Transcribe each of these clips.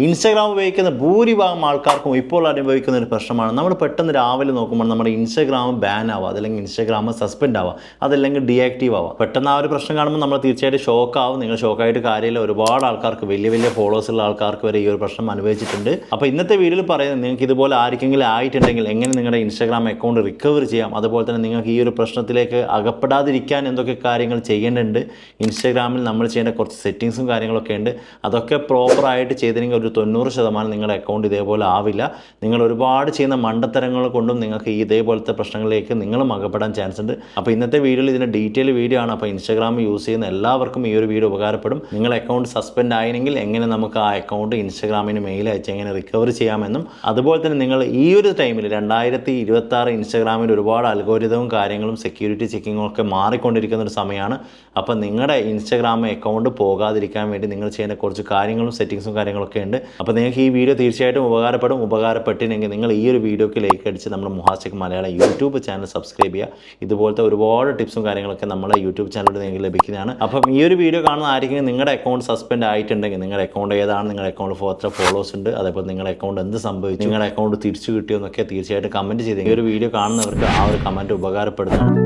Instagram ഉപയോഗിക്കുന്ന ഭൂരിഭാഗം ആൾക്കാർക്കും ഇപ്പോൾ അനുഭവിക്കുന്ന ഒരു പ്രശ്നമാണ്. നമ്മൾ പെട്ടെന്ന് രാവിലെ നോക്കുമ്പോൾ നമ്മുടെ ഇൻസ്റ്റാഗ്രാം ബാൻ ആവുക, അതല്ലെങ്കിൽ ഇൻസ്റ്റാഗ്രാം സസ്പെൻഡ് ആവുക, അതല്ലെങ്കിൽ ഡീആക്റ്റീവ് ആവുക. പെട്ടെന്ന് ആ ഒരു പ്രശ്നം കാണുമ്പോൾ നമ്മൾ തീർച്ചയായിട്ടും ഷോക്കാവും. നിങ്ങൾ ഷോക്കായിട്ട് കാര്യമില്ല, ഒരുപാട് ആൾക്കാർക്ക്, വലിയ ഫോളോവേഴ്സ് ഉള്ള ആൾക്കാർക്ക് വരെ ഈ ഒരു പ്രശ്നം അനുഭവിച്ചിട്ടുണ്ട്. അപ്പോൾ ഇന്നത്തെ വീഡിയോയിൽ പറയുന്നത്, നിങ്ങൾക്ക് ഇതുപോലെ ആർക്കെങ്കിലും ആയിട്ടുണ്ടെങ്കിൽ എങ്ങനെ നിങ്ങളുടെ ഇൻസ്റ്റാഗ്രാം അക്കൗണ്ട് റിക്കവർ ചെയ്യാം, അതുപോലെ തന്നെ നിങ്ങൾക്ക് ഈ ഒരു പ്രശ്നത്തിലേക്ക് അകപ്പെടാതിരിക്കാൻ എന്തൊക്കെ കാര്യങ്ങൾ ചെയ്യേണ്ടതുണ്ട്. ഇൻസ്റ്റാഗ്രാമിൽ നമ്മൾ ചെയ്യേണ്ട കുറച്ച് സെറ്റിങ്സും കാര്യങ്ങളൊക്കെ ഉണ്ട്. അതൊക്കെ പ്രോപ്പറായിട്ട് ചെയ്തില്ലെങ്കിൽ ഒരു 90% നിങ്ങളുടെ അക്കൗണ്ട് ഇതേപോലെ ആവില്ല. നിങ്ങൾ ഒരുപാട് ചെയ്യുന്ന മണ്ടത്തരങ്ങൾ കൊണ്ടും നിങ്ങൾക്ക് ഇതേപോലത്തെ പ്രശ്നങ്ങളിലേക്ക് നിങ്ങളും അകപ്പെടാൻ ചാൻസ് ഉണ്ട്. അപ്പോൾ ഇന്നത്തെ വീഡിയോയിൽ ഇതിൻ്റെ ഡീറ്റെയിൽ വീഡിയോ ആണ്. അപ്പോൾ ഇൻസ്റ്റാഗ്രാം യൂസ് ചെയ്യുന്ന എല്ലാവർക്കും ഈ ഒരു വീഡിയോ ഉപകാരപ്പെടും. നിങ്ങളുടെ അക്കൗണ്ട് സസ്പെൻഡ് ആയെങ്കിൽ എങ്ങനെ നമുക്ക് ആ അക്കൗണ്ട് ഇൻസ്റ്റാഗ്രാമിന് മെയിൽ അയച്ച് എങ്ങനെ റിക്കവർ ചെയ്യാമെന്നും, അതുപോലെ തന്നെ നിങ്ങൾ ഈ ഒരു ടൈമിൽ 2026 ഇൻസ്റ്റാഗ്രാമിൽ ഒരുപാട് അൽഗോരിതവും കാര്യങ്ങളും സെക്യൂരിറ്റി ചെക്കിങ്ങും ഒക്കെ മാറിക്കൊണ്ടിരിക്കുന്ന ഒരു സമയമാണ്. അപ്പോൾ നിങ്ങളുടെ ഇൻസ്റ്റാഗ്രാം അക്കൗണ്ട് പോകാതിരിക്കാൻ വേണ്ടി നിങ്ങൾ ചെയ്യേണ്ട കുറച്ച് കാര്യങ്ങളും സെറ്റിങ്സും കാര്യങ്ങളൊക്കെ ഉണ്ട്. അപ്പോൾ നിങ്ങൾക്ക് ഈ വീഡിയോ തീർച്ചയായിട്ടും ഉപകാരപ്പെട്ടില്ലെങ്കിൽ നിങ്ങൾ ഈ ഒരു വീഡിയോക്ക് ലൈക്ക് അടിച്ച് നമ്മുടെ മുഹാസിക് മലയാളം യൂട്യൂബ് ചാനൽ സബ്സ്ക്രൈബ് ചെയ്യുക. ഇതുപോലത്തെ ഒരുപാട് ടിപ്സും കാര്യങ്ങളൊക്കെ നമ്മുടെ യൂട്യൂബ് ചാനലിൽ നിങ്ങൾക്ക് ലഭിക്കുന്നതാണ്. അപ്പം ഈ ഒരു വീഡിയോ കാണുന്ന ആരെങ്കിലും നിങ്ങളുടെ അക്കൗണ്ട് സസ്പെൻഡ് ആയിട്ടുണ്ടെങ്കിൽ, നിങ്ങളുടെ അക്കൗണ്ട് ഏതാണ്, നിങ്ങളുടെ അക്കൗണ്ട് എത്ര ഫോളോവേഴ്സ് ഉണ്ട്, അതേപോലെ നിങ്ങളുടെ അക്കൗണ്ട് എന്ത് സംഭവിച്ചു, നിങ്ങളുടെ അക്കൗണ്ട് തിരിച്ചു കിട്ടിയോ എന്നൊക്കെ തീർച്ചയായിട്ടും കമൻറ്റ് ചെയ്ത് ഈ ഒരു വീഡിയോ കാണുന്നവർക്ക് ആ ഒരു കമൻറ്റ് ഉപകാരപ്പെടുന്നതാണ്.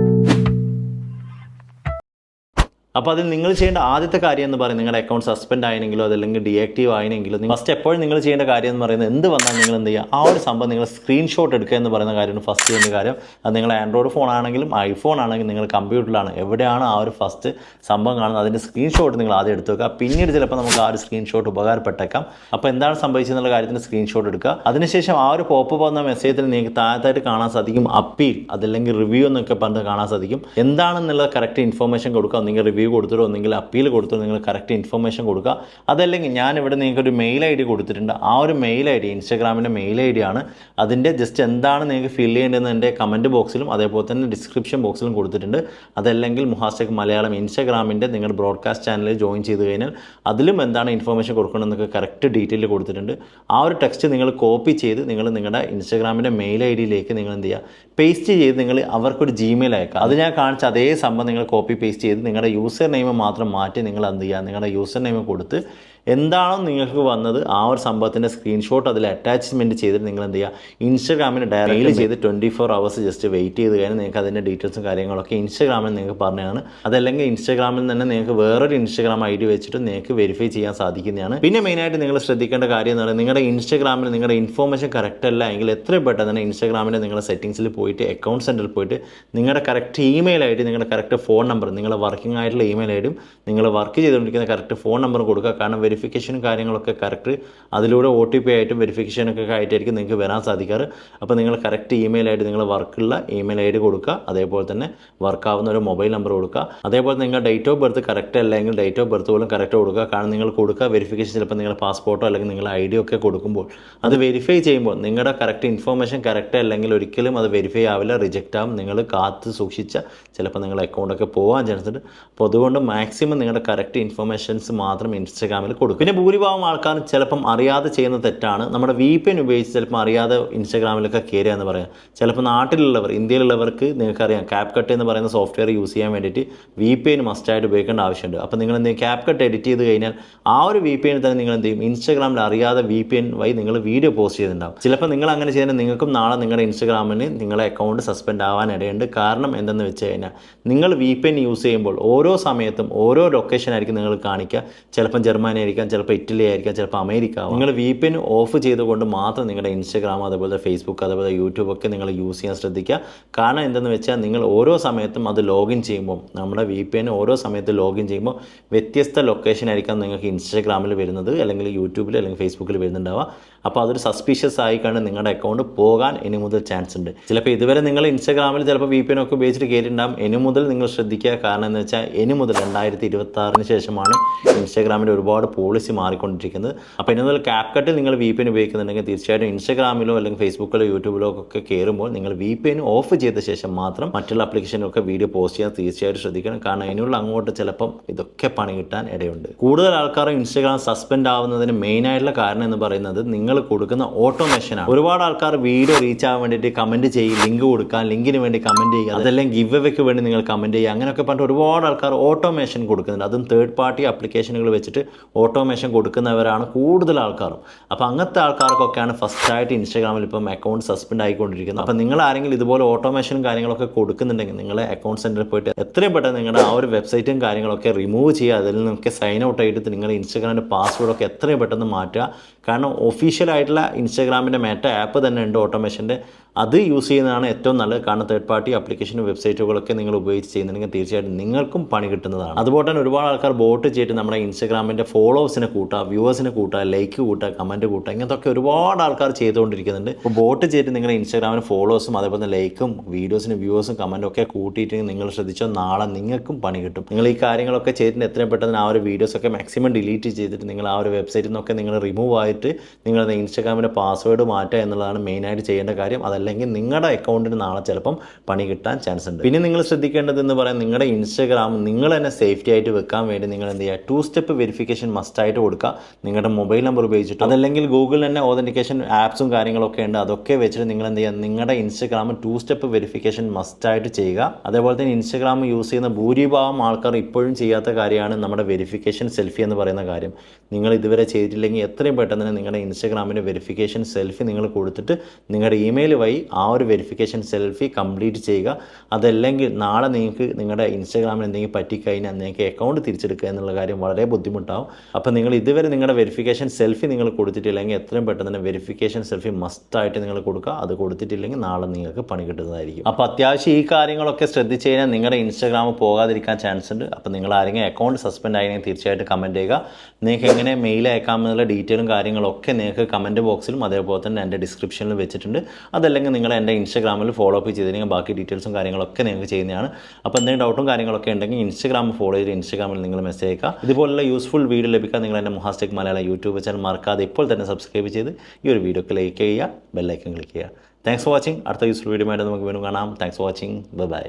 അപ്പോൾ അതിൽ നിങ്ങൾ ചെയ്യേണ്ട ആദ്യത്തെ കാര്യം എന്ന് പറയുന്നത്, നിങ്ങളുടെ അക്കൗണ്ട് സസ്പെൻഡ് ആയെങ്കിലോ അതല്ലെങ്കിൽ ഡീആക്റ്റീവ് ആയെങ്കിലോ ഫസ്റ്റ് എപ്പോഴും നിങ്ങൾ ചെയ്യേണ്ട കാര്യം എന്ന് പറയുന്നത്, എന്ത് വന്നാൽ നിങ്ങൾ എന്ത് ചെയ്യുക, ആ ഒരു സംഭവം നിങ്ങൾ സ്ക്രീൻഷോട്ട് എടുക്കുക എന്ന് പറയുന്ന കാര്യമാണ് ഫസ്റ്റ് ചെയ്യേണ്ട കാര്യം. അത് നിങ്ങൾ ആൻഡ്രോയിഡ് ഫോൺ ആണെങ്കിലും ഐഫോൺ ആണെങ്കിലും നിങ്ങൾ കമ്പ്യൂട്ടറിലാണ് എവിടെയാണ് ആ ഒരു ഫസ്റ്റ് സംഭവം കാണുന്നത്, അതിൻ്റെ സ്ക്രീൻഷോട്ട് നിങ്ങൾ ആദ്യം എടുത്ത് വെക്കുക. പിന്നീട് ചിലപ്പോൾ നമുക്ക് ആ ഒരു സ്ക്രീൻഷോട്ട് ഉപകാരപ്പെട്ടേക്കാം. അപ്പോൾ എന്താണ് സംഭവിച്ചതെന്നുള്ള കാര്യത്തിന് സ്ക്രീൻഷോട്ട് എടുക്കുക. അതിനുശേഷം ആ ഒരു പോപ്പ് വന്ന മെസ്സേജിൽ നിങ്ങൾക്ക് താഴത്തായിട്ട് കാണാൻ സാധിക്കും അപ്പീൽ, അതല്ലെങ്കിൽ റിവ്യൂ എന്നൊക്കെ പറഞ്ഞ് കാണാൻ സാധിക്കും. എന്താണെന്നുള്ള കറക്റ്റ് ഇൻഫർമേഷൻ കൊടുക്കുക. നിങ്ങൾ റിവ്യൂ കൊടുത്തിട്ടോ ഒന്നെങ്കിൽ അപ്പീൽ കൊടുത്തിട്ടോ നിങ്ങൾ കറക്റ്റ് ഇൻഫർമേഷൻ കൊടുക്കുക. അതല്ലെങ്കിൽ ഞാനിവിടെ നിങ്ങൾക്കൊരു മെയിൽ ഐ ഡി കൊടുത്തിട്ടുണ്ട്. ആ ഒരു മെയിൽ ഐ ഡി ഇൻസ്റ്റാഗ്രാമിൻ്റെ മെയിൽ ഐ ഡി ആണ്. അതിൻ്റെ ജസ്റ്റ് എന്താണ് നിങ്ങൾക്ക് ഫിൽ ചെയ്യേണ്ടതെന്ന് എൻ്റെ കമൻറ്റ് ബോക്സിലും അതേപോലെ തന്നെ ഡിസ്ക്രിപ്ഷൻ ബോക്സിലും കൊടുത്തിട്ടുണ്ട്. അതല്ലെങ്കിൽ മുഹാസിക് മലയാളം ഇൻസ്റ്റാഗ്രാമിൻ്റെ നിങ്ങളുടെ ബ്രോഡ്കാസ്റ്റ് ചാനലിൽ ജോയിൻ ചെയ്ത് കഴിഞ്ഞാൽ അതിലും എന്താണ് ഇൻഫർമേഷൻ കൊടുക്കണമെന്നൊക്കെ കറക്റ്റ് ഡീറ്റെയിൽ കൊടുത്തിട്ടുണ്ട്. ആ ഒരു ടെക്സ്റ്റ് നിങ്ങൾ കോപ്പി ചെയ്ത് നിങ്ങൾ നിങ്ങളുടെ ഇൻസ്റ്റാഗ്രാമിൻ്റെ മെയിൽ ഐ ഡിയിലേക്ക് നിങ്ങൾ എന്ത് ചെയ്യുക, പേസ്റ്റ് ചെയ്ത് നിങ്ങൾ അവർക്കൊരു ജിമെയിൽ അയക്കുക. അത് ഞാൻ കാണിച്ച അതേ സംഭവം നിങ്ങൾ കോപ്പി പേസ്റ്റ് ചെയ്ത് നിങ്ങളുടെ യൂസർ നെയിം മാത്രം മാറ്റി നിങ്ങൾ എന്ത് ചെയ്യുക, നിങ്ങളുടെ യൂസർ നെയിം കൊടുത്ത് എന്താണോ നിങ്ങൾക്ക് വന്നത് ആ ഒരു സംഭവത്തിൻ്റെ സ്ക്രീൻഷോട്ട് അതിൽ അറ്റാച്ച്മെൻറ്റ് ചെയ്തിട്ട് നിങ്ങൾ എന്ത് ചെയ്യുക, ഇൻസ്റ്റാഗ്രാമിന് ഡയറക്റ്റ് ചെയ്ത് 24 hours ജസ്റ്റ് വെയിറ്റ് ചെയ്ത് കഴിഞ്ഞാൽ നിങ്ങൾക്ക് അതിൻ്റെ ഡീറ്റെയിൽസും കാര്യങ്ങളൊക്കെ ഇൻസ്റ്റാഗ്രാമിൽ നിങ്ങൾക്ക് പറഞ്ഞതാണ്. അതല്ലെങ്കിൽ ഇൻസ്റ്റാഗ്രാമിൽ തന്നെ നിങ്ങൾക്ക് വേറൊരു ഇൻസ്റ്റാഗ്രാം ഐ ഡി വെച്ചിട്ട് നിങ്ങൾക്ക് വെരിഫൈ ചെയ്യാൻ സാധിക്കുന്നതാണ്. പിന്നെ മെയിനായിട്ട് നിങ്ങൾ ശ്രദ്ധിക്കേണ്ട കാര്യം എന്ന് പറയുന്നത്, നിങ്ങളുടെ ഇൻസ്റ്റാഗ്രാമിൽ നിങ്ങളുടെ ഇൻഫോർമേഷൻ കറക്റ്റ് അല്ല എങ്കിൽ എത്രയും പെട്ടെന്ന് തന്നെ ഇൻസ്റ്റാഗ്രാമിൻ്റെ നിങ്ങളുടെ സെറ്റിംഗ്സിൽ പോയിട്ട് അക്കൗണ്ട് സെൻറ്ററിൽ പോയിട്ട് നിങ്ങളുടെ കറക്റ്റ് ഇമെയിൽ ഐ ഡി, നിങ്ങളുടെ കറക്റ്റ് ഫോൺ നമ്പർ, നിങ്ങളുടെ വർക്കിംഗ് ആയിട്ടുള്ള ഇമെയിൽ ഐ ഡിയും നിങ്ങൾ വർക്ക് ചെയ്തുകൊണ്ടിരിക്കുന്ന കറക്റ്റ് ഫോൺ നമ്പർ കൊടുക്കുക. കാരണം വെരിഫിക്കേഷനും കാര്യങ്ങളൊക്കെ കറക്റ്റ് അതിലൂടെ OTP ആയിട്ടും വെരിഫിക്കേഷനൊക്കെ ആയിട്ടായിരിക്കും നിങ്ങൾക്ക് വരാൻ സാധിക്കാറ്. അപ്പോൾ നിങ്ങൾ കറക്റ്റ് ഇമെയിൽ ഐ ഡി, നിങ്ങൾ വർക്കുള്ള ഇമെയിൽ ഐ ഡി കൊടുക്കുക. അതേപോലെ തന്നെ വർക്കാവുന്ന ഒരു മൊബൈൽ നമ്പർ കൊടുക്കുക. അതേപോലെ നിങ്ങൾ ഡേറ്റ് ഓഫ് ബർത്ത് കറക്റ്റ് അല്ലെങ്കിൽ ഡേറ്റ് ഓഫ് ബർത്ത് പോലും കറക്റ്റ് കൊടുക്കുക. കാരണം നിങ്ങൾ കൊടുക്കുക വെരിഫിക്കേഷൻ ചിലപ്പോൾ നിങ്ങളുടെ പാസ്പോർട്ടോ അല്ലെങ്കിൽ നിങ്ങളുടെ ID ഒക്കെ കൊടുക്കുമ്പോൾ അത് വെരിഫൈ ചെയ്യുമ്പോൾ നിങ്ങളുടെ കറക്റ്റ് ഇൻഫോർമേഷൻ കറക്റ്റ് അല്ലെങ്കിൽ ഒരിക്കലും അത് വെരിഫൈ ആവില്ല, റിജക്റ്റ് ആവും. നിങ്ങൾ കാത്ത് സൂക്ഷിച്ച ചിലപ്പോൾ നിങ്ങളുടെ അക്കൗണ്ടൊക്കെ പോകാൻ ചാൻസ് ഉണ്ട്. അപ്പോൾ അതുകൊണ്ട് മാക്സിമം നിങ്ങളുടെ കറക്റ്റ് ഇൻഫർമേഷൻസ് മാത്രം ഇൻസ്റ്റാഗ്രാമിൽ കൊടുക്കും. പിന്നെ ഭൂരിഭാഗം ആൾക്കാരും ചിലപ്പം അറിയാതെ ചെയ്യുന്ന തെറ്റാണ്, നമ്മുടെ VPN ഉപയോഗിച്ച് ചിലപ്പോൾ അറിയാതെ ഇൻസ്റ്റാഗ്രാമിലൊക്കെ കയറുക എന്ന് പറയാം. ചിലപ്പോൾ നാട്ടിലുള്ളവർ, ഇന്ത്യയിലുള്ളവർക്ക് നിങ്ങൾക്കറിയാം CapCut എന്ന് പറയുന്ന സോഫ്റ്റ്വെയർ യൂസ് ചെയ്യാൻ വേണ്ടിയിട്ട് VPN മസ്റ്റായിട്ട് ഉപയോഗിക്കേണ്ട ആവശ്യമുണ്ട്. അപ്പോൾ നിങ്ങൾ എന്ത് ചെയ്യും, CapCut എഡിറ്റ് ചെയ്ത് കഴിഞ്ഞാൽ ആ ഒരു VPN തന്നെ നിങ്ങൾ എന്ത് ചെയ്യും, ഇൻസ്റ്റാഗ്രാമിൽ അറിയാതെ VPN വഴി നിങ്ങൾ വീഡിയോ പോസ്റ്റ് ചെയ്തിട്ടുണ്ടാവും. ചിലപ്പോൾ നിങ്ങൾ അങ്ങനെ ചെയ്താൽ നിങ്ങൾക്കും നാളെ നിങ്ങളുടെ ഇൻസ്റ്റാഗ്രാമിന് നിങ്ങളുടെ അക്കൗണ്ട് സസ്പെൻഡ് ആവാൻ ഇടയുണ്ട്. കാരണം എന്തെന്ന് വെച്ച് കഴിഞ്ഞാൽ നിങ്ങൾ VPN യൂസ് ചെയ്യുമ്പോൾ ഓരോ സമയത്തും ഓരോ ലൊക്കേഷൻ ആയിരിക്കും നിങ്ങൾ കാണിക്കുക. ചിലപ്പം ജർമ്മനി ആയിരിക്കാം, ചിലപ്പോൾ ഇറ്റലി ആയിരിക്കാം, ചിലപ്പോൾ അമേരിക്ക. നിങ്ങൾ VPN ഓഫ് ചെയ്തുകൊണ്ട് മാത്രം നിങ്ങളുടെ ഇൻസ്റ്റാഗ്രാം അതേപോലെ ഫേസ്ബുക്ക് അതേപോലെ യൂട്യൂബ് ഒക്കെ നിങ്ങൾ യൂസ് ചെയ്യാൻ ശ്രദ്ധിക്കുക. കാരണം എന്തെന്ന് വെച്ചാൽ നിങ്ങൾ ഓരോ സമയത്തും അത് ലോഗിൻ ചെയ്യുമ്പോൾ, നമ്മുടെ VPN ഓരോ സമയത്ത് ലോഗിൻ ചെയ്യുമ്പോൾ വ്യത്യസ്ത ലൊക്കേഷൻ ആയിരിക്കാം നിങ്ങൾക്ക് ഇൻസ്റ്റാഗ്രാമിൽ വരുന്നത്, അല്ലെങ്കിൽ യൂട്യൂബിൽ അല്ലെങ്കിൽ ഫേസ്ബുക്കിൽ വരുന്നുണ്ടാവുക. അപ്പോൾ അതൊരു സസ്പീഷ്യസ് ആയി കണ്ട് നിങ്ങളുടെ അക്കൗണ്ട് പോകാൻ ഇനി മുതൽ ചാൻസ് ഉണ്ട്. ചിലപ്പോൾ ഇതുവരെ നിങ്ങൾ ഇൻസ്റ്റാഗ്രാമിൽ ചിലപ്പോൾ VPN ഒക്കെ ഉപയോഗിച്ചിട്ട് കയറിയിട്ടുണ്ടാകും. ഇനി മുതൽ നിങ്ങൾ ശ്രദ്ധിക്കുക. കാരണം എന്ന് വെച്ചാൽ ഇനി മുതൽ 2026 ശേഷമാണ് ഇൻസ്റ്റാഗ്രാമിൻ്റെ ഒരുപാട് പോളിസി മാറിക്കൊണ്ടിരിക്കുന്നത്. അപ്പോൾ ഇനി മുതൽ CapCut നിങ്ങൾ VPN ഉപയോഗിക്കുന്നുണ്ടെങ്കിൽ തീർച്ചയായിട്ടും ഇൻസ്റ്റാഗ്രാമിലോ അല്ലെങ്കിൽ ഫേസ്ബുക്കിലോ യൂട്യൂബിലോ ഒക്കെ കയറുമ്പോൾ നിങ്ങൾ VPN ഓഫ് ചെയ്ത ശേഷം മാത്രം മറ്റുള്ള ആപ്ലിക്കേഷനൊക്കെ വീഡിയോ പോസ്റ്റ് ചെയ്യാൻ തീർച്ചയായിട്ടും ശ്രദ്ധിക്കണം. കാരണം അതിനുള്ള അങ്ങോട്ട് ചിലപ്പം ഇതൊക്കെ പണി കിട്ടാൻ ഇടയുണ്ട്. കൂടുതൽ ആൾക്കാരും ഇൻസ്റ്റാഗ്രാം സസ്പെൻഡ് ആവുന്നതിന് മെയിനായിട്ടുള്ള കാരണം എന്ന് പറയുന്നത് നിങ്ങൾ കൊടുക്കുന്ന ഓട്ടോമേഷനാണ്. ഒരുപാട് ആൾക്കാർ വീഡിയോ റീച്ച് ആവാൻ വേണ്ടിയിട്ട് കമൻറ്റ് ചെയ്യും, ലിങ്ക് കൊടുക്കാൻ, ലിങ്കിന് വേണ്ടി കമൻറ്റ് ചെയ്യുക, അതെല്ലാം ഗിവ് അവയ്ക്ക് വേണ്ടി നിങ്ങൾ കമൻറ്റ് ചെയ്യുക, അങ്ങനെയൊക്കെ പറഞ്ഞിട്ട് ഒരുപാട് ആൾക്കാർ ഓട്ടോമേഷൻ കൊടുക്കുന്നുണ്ട്. അതും തേർഡ് പാർട്ടി ആപ്ലിക്കേഷനുകൾ വെച്ചിട്ട് ഓട്ടോമേഷൻ കൊടുക്കുന്നവരാണ് കൂടുതൽ ആൾക്കാരും. അപ്പോൾ അങ്ങനത്തെ ആൾക്കാർക്കൊക്കെയാണ് ഫസ്റ്റായിട്ട് ഇൻസ്റ്റാഗ്രാമിൽ ഇപ്പം അക്കൗണ്ട് സസ്പെൻഡ് ആയിക്കൊണ്ടിരിക്കുന്നത്. അപ്പോൾ നിങ്ങൾ ആരെങ്കിലും ഇതുപോലെ ഓട്ടോമേഷനും കാര്യങ്ങളൊക്കെ കൊടുക്കുന്നുണ്ടെങ്കിൽ നിങ്ങളെ അക്കൗണ്ട് സെൻറ്ററിൽ പോയിട്ട് എത്രയും പെട്ടെന്ന് നിങ്ങളുടെ ആ ഒരു വെബ്സൈറ്റും കാര്യങ്ങളൊക്കെ റിമൂവ് ചെയ്യുക. അതിൽ നിന്നൊക്കെ സൈൻ ഔട്ട് ആയിട്ട് നിങ്ങളുടെ ഇൻസ്റ്റാഗ്രാമിൻ്റെ പാസ്വേഡൊക്കെ എത്രയും പെട്ടെന്ന് മാറ്റുക. കാരണം ഒഫീഷ്യലായിട്ടുള്ള ഇൻസ്റ്റാഗ്രാമിൻ്റെ മെറ്റ ആപ്പ് തന്നെ ഉണ്ട് ഓട്ടോമേഷൻ്റെ, അത് യൂസ് ചെയ്യുന്നതാണ് ഏറ്റവും നല്ലത്. കാരണം തേർഡ് പാർട്ടി ആപ്ലിക്കേഷനും വെബ്സൈറ്റുകളൊക്കെ നിങ്ങൾ ഉപയോഗിച്ച് ചെയ്യുന്നുണ്ടെങ്കിൽ തീർച്ചയായിട്ടും നിങ്ങൾക്കും പണി കിട്ടുന്നതാണ്. അതുപോലെ തന്നെ ഒരുപാട് ആൾക്കാർ ബോട്ട് ചെയ്തിട്ട് നമ്മുടെ ഇൻസ്റ്റാഗ്രാമിൻ്റെ ഫോളോവേഴ്സിനെ കൂട്ടുക, വ്യൂവേഴ്സിനെ കൂട്ടുക, ലൈക്ക് കൂട്ടുക, കമൻറ്റ് കൂട്ടുക, ഇങ്ങനത്തൊക്കെ ഒരുപാട് ആൾക്കാർ ചെയ്തുകൊണ്ടിരിക്കുന്നുണ്ട്. അപ്പോൾ ബോട്ട് ചെയ്തിട്ട് നിങ്ങളുടെ ഇൻസ്റ്റാഗ്രാമിന് ഫോളോവേഴ്സും അതേപോലെ തന്നെ ലൈക്കും വീഡിയോസിന് വ്യൂവേഴ്സും കമൻറ്റും ഒക്കെ കൂട്ടിയിട്ട് നിങ്ങൾ ശ്രദ്ധിച്ചോ, നാളെ നിങ്ങൾക്കും പണി കിട്ടും. നിങ്ങൾ ഈ കാര്യങ്ങളൊക്കെ ചെയ്തിട്ട് എത്രയും പെട്ടെന്ന് ആ ഒരു വീഡിയോസൊക്കെ മാക്സിമം ഡിലീറ്റ് ചെയ്തിട്ട് നിങ്ങൾ ആ ഒരു വെബ്സൈറ്റിൽ നിന്നൊക്കെ നിങ്ങൾ റിമൂവ് ആയിട്ട് നിങ്ങളുടെ ഇൻസ്റ്റാഗ്രാമിൻ്റെ പാസ്വേഡ് മാറ്റുക എന്നുള്ളതാണ് മെയിനായിട്ട് ചെയ്യേണ്ട കാര്യം. അല്ലെങ്കിൽ നിങ്ങളുടെ അക്കൗണ്ടിന് നാളെ ചിലപ്പം പണി കിട്ടാൻ ചാൻസ് ഉണ്ട്. പിന്നെ നിങ്ങൾ ശ്രദ്ധിക്കേണ്ടതെന്ന് പറയാൻ നിങ്ങളുടെ ഇൻസ്റ്റാഗ്രാം നിങ്ങൾ തന്നെ സേഫ്റ്റി ആയിട്ട് വെക്കാൻ വേണ്ടി നിങ്ങൾ എന്ത് ചെയ്യുക, 2 സ്റ്റെപ്പ് വെരിഫിക്കേഷൻ മസ്റ്റായിട്ട് കൊടുക്കുക. നിങ്ങളുടെ മൊബൈൽ നമ്പർ ഉപയോഗിച്ചിട്ട്, അതല്ലെങ്കിൽ ഗൂഗിൾ തന്നെ ഓതൻറ്റിക്കേഷൻ ആപ്സും കാര്യങ്ങളൊക്കെ ഉണ്ട്, അതൊക്കെ വെച്ചിട്ട് നിങ്ങൾ എന്ത് ചെയ്യുക, നിങ്ങളുടെ ഇൻസ്റ്റാഗ്രാം 2 സ്റ്റെപ്പ് വെരിഫിക്കേഷൻ മസ്റ്റായിട്ട് ചെയ്യുക. അതേപോലെ തന്നെ ഇൻസ്റ്റാഗ്രാം യൂസ് ചെയ്യുന്ന ഭൂരിഭാഗം ആൾക്കാർ ഇപ്പോഴും ചെയ്യാത്ത കാര്യമാണ് നമ്മുടെ വെരിഫിക്കേഷൻ സെൽഫി എന്ന് പറയുന്ന കാര്യം. നിങ്ങൾ ഇതുവരെ ചെയ്തിട്ടില്ലെങ്കിൽ എത്രയും പെട്ടെന്ന് തന്നെ നിങ്ങളുടെ ഇൻസ്റ്റാഗ്രാമിൻ്റെ വെരിഫിക്കേഷൻ സെൽഫി നിങ്ങൾ കൊടുത്തിട്ട് നിങ്ങളുടെ ഇമെയിൽ വഴി ആ ഒരു വെരിഫിക്കേഷൻ സെൽഫി കംപ്ലീറ്റ് ചെയ്യുക. അതല്ലെങ്കിൽ നാളെ നിങ്ങൾക്ക് നിങ്ങളുടെ ഇൻസ്റ്റാഗ്രാമിൽ എന്തെങ്കിലും പറ്റിക്കഴിഞ്ഞാൽ നിങ്ങൾക്ക് അക്കൗണ്ട് തിരിച്ചെടുക്കുക എന്നുള്ള കാര്യം വളരെ ബുദ്ധിമുട്ടാവും. അപ്പോൾ നിങ്ങൾ ഇതുവരെ നിങ്ങളുടെ വെരിഫിക്കേഷൻ സെൽഫി നിങ്ങൾ കൊടുത്തിട്ടില്ലെങ്കിൽ എത്രയും പെട്ടെന്ന് തന്നെ വെരിഫിക്കേഷൻ സെൽഫി മസ്റ്റായിട്ട് നിങ്ങൾ കൊടുക്കുക. അത് കൊടുത്തിട്ടില്ലെങ്കിൽ നാളെ നിങ്ങൾക്ക് പണി കിട്ടുന്നതായിരിക്കും. അപ്പോൾ അത്യാവശ്യം ഈ കാര്യങ്ങളൊക്കെ ശ്രദ്ധിച്ച് കഴിഞ്ഞാൽ നിങ്ങളുടെ ഇൻസ്റ്റാഗ്രാം പോകാതിരിക്കാൻ ചാൻസ് ഉണ്ട്. അപ്പോൾ നിങ്ങൾ ആരെങ്കിലും അക്കൗണ്ട് സസ്പെൻഡ് ആയെങ്കിൽ തീർച്ചയായിട്ടും കമൻറ്റ് ചെയ്യുക. നിങ്ങൾക്ക് എങ്ങനെ മെയിൽ അയക്കാമെന്നുള്ള ഡീറ്റെയിലും കാര്യങ്ങളൊക്കെ നിങ്ങൾക്ക് കമൻറ്റ് ബോക്സിലും അതേപോലെ തന്നെ എൻ്റെ ഡിസ്ക്രിപ്ഷനിൽ വെച്ചിട്ടുണ്ട്. അതല്ലെങ്കിൽ നിങ്ങൾ എൻ്റെ ഇൻസ്റ്റാഗ്രാമിൽ ഫോളോ അപ്പ് ചെയ്തില്ലെങ്കിൽ ബാക്കി ഡീറ്റെയിൽസും കാര്യങ്ങളൊക്കെ നിങ്ങൾക്ക് ചെയ്യുന്നതാണ്. അപ്പോൾ എന്തെങ്കിലും ഡൗട്ടും കാര്യങ്ങളൊക്കെ ഉണ്ടെങ്കിൽ ഇൻസ്റ്റാഗ്രാം ഫോളോ ചെയ്ത് ഇൻസ്റ്റാഗ്രാമിൽ നിങ്ങൾ മെസ്സേജ് അയക്കുക. ഇതുപോലുള്ള യൂസ്ഫുൾ വീഡിയോ ലഭിക്കാൻ നിങ്ങൾ എൻ്റെ Muhas tech Malayalam YouTube channel മറക്കാതെ ഇപ്പോൾ തന്നെ സബ്സ്ക്രൈബ് ചെയ്ത് ഈ ഒരു വീഡിയോക്ക് ലൈക്ക് ചെയ്യുക, ബെല്ലൈക്കൺ ക്ലിക്ക് ചെയ്യുക. Thanks for watching. അടുത്ത യൂസ്ഫുൾ വീഡിയോ ആയിട്ട് നമുക്ക് വീണ്ടും കാണാം. Thanks for watching. ബൈ.